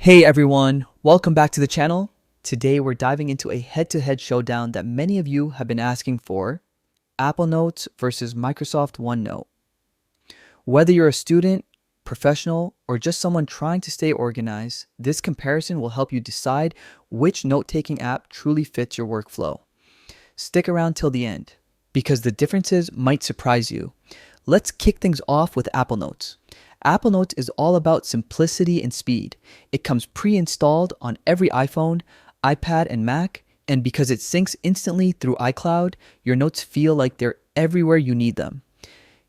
Hey everyone, welcome back to the channel. Today we're diving into a head-to-head showdown that many of you have been asking for, Apple Notes versus Microsoft OneNote. Whether you're a student, professional, or just someone trying to stay organized, this comparison will help you decide which note-taking app truly fits your workflow. Stick around till the end, because the differences might surprise you. Let's kick things off with Apple Notes. Apple Notes is all about simplicity and speed. It comes pre-installed on every iPhone, iPad, and Mac, and because it syncs instantly through iCloud, your notes feel like they're everywhere you need them.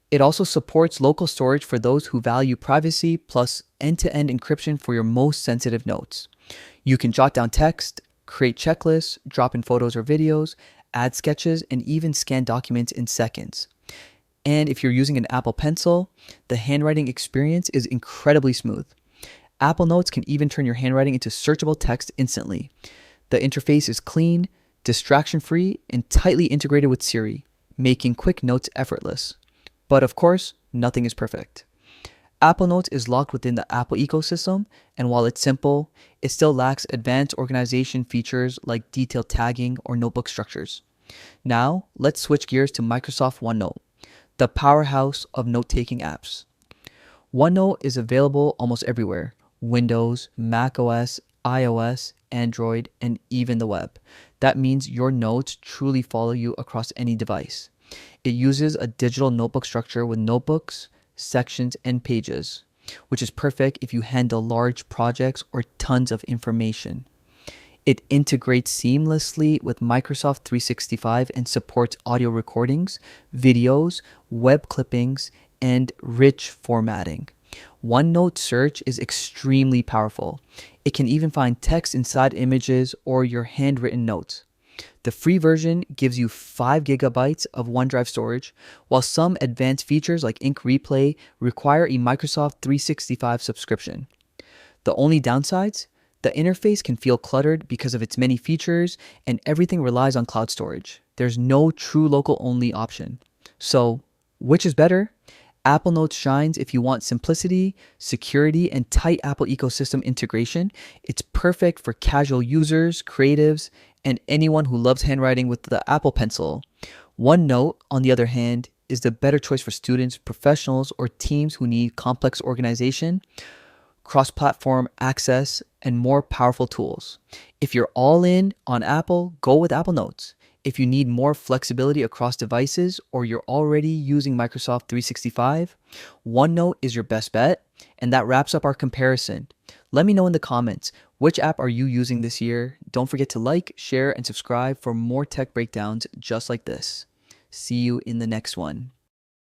It also supports local storage for those who value privacy, plus end-to-end encryption for your most sensitive notes. You can jot down text, create checklists, drop in photos or videos, add sketches, and even scan documents in seconds. And if you're using an Apple Pencil, the handwriting experience is incredibly smooth. Apple Notes can even turn your handwriting into searchable text instantly. The interface is clean, distraction-free, and tightly integrated with Siri, making quick notes effortless. But of course, nothing is perfect. Apple Notes is locked within the Apple ecosystem, and while it's simple, it still lacks advanced organization features like detailed tagging or notebook structures. Now, let's switch gears to Microsoft OneNote, the powerhouse of note-taking apps. OneNote is available almost everywhere: Windows, Mac OS, iOS, Android, and even the web. That means your notes truly follow you across any device. It uses a digital notebook structure with notebooks, sections, and pages, which is perfect if you handle large projects or tons of information. It integrates seamlessly with Microsoft 365 and supports audio recordings, videos, web clippings, and rich formatting. OneNote Search is extremely powerful. It can even find text inside images or your handwritten notes. The free version gives you 5 gigabytes of OneDrive storage, while some advanced features like Ink Replay require a Microsoft 365 subscription. The only downsides? The interface can feel cluttered because of its many features, and everything relies on cloud storage. There's no true local-only option. So, which is better? Apple Notes shines if you want simplicity, security, and tight Apple ecosystem integration. It's perfect for casual users, creatives, and anyone who loves handwriting with the Apple Pencil. OneNote, on the other hand, is the better choice for students, professionals, or teams who need complex organization, cross-platform access, and more powerful tools. If you're all in on Apple, go with Apple Notes. If you need more flexibility across devices or you're already using Microsoft 365, OneNote is your best bet. And that wraps up our comparison. Let me know in the comments, which app are you using this year? Don't forget to like, share, and subscribe for more tech breakdowns just like this. See you in the next one.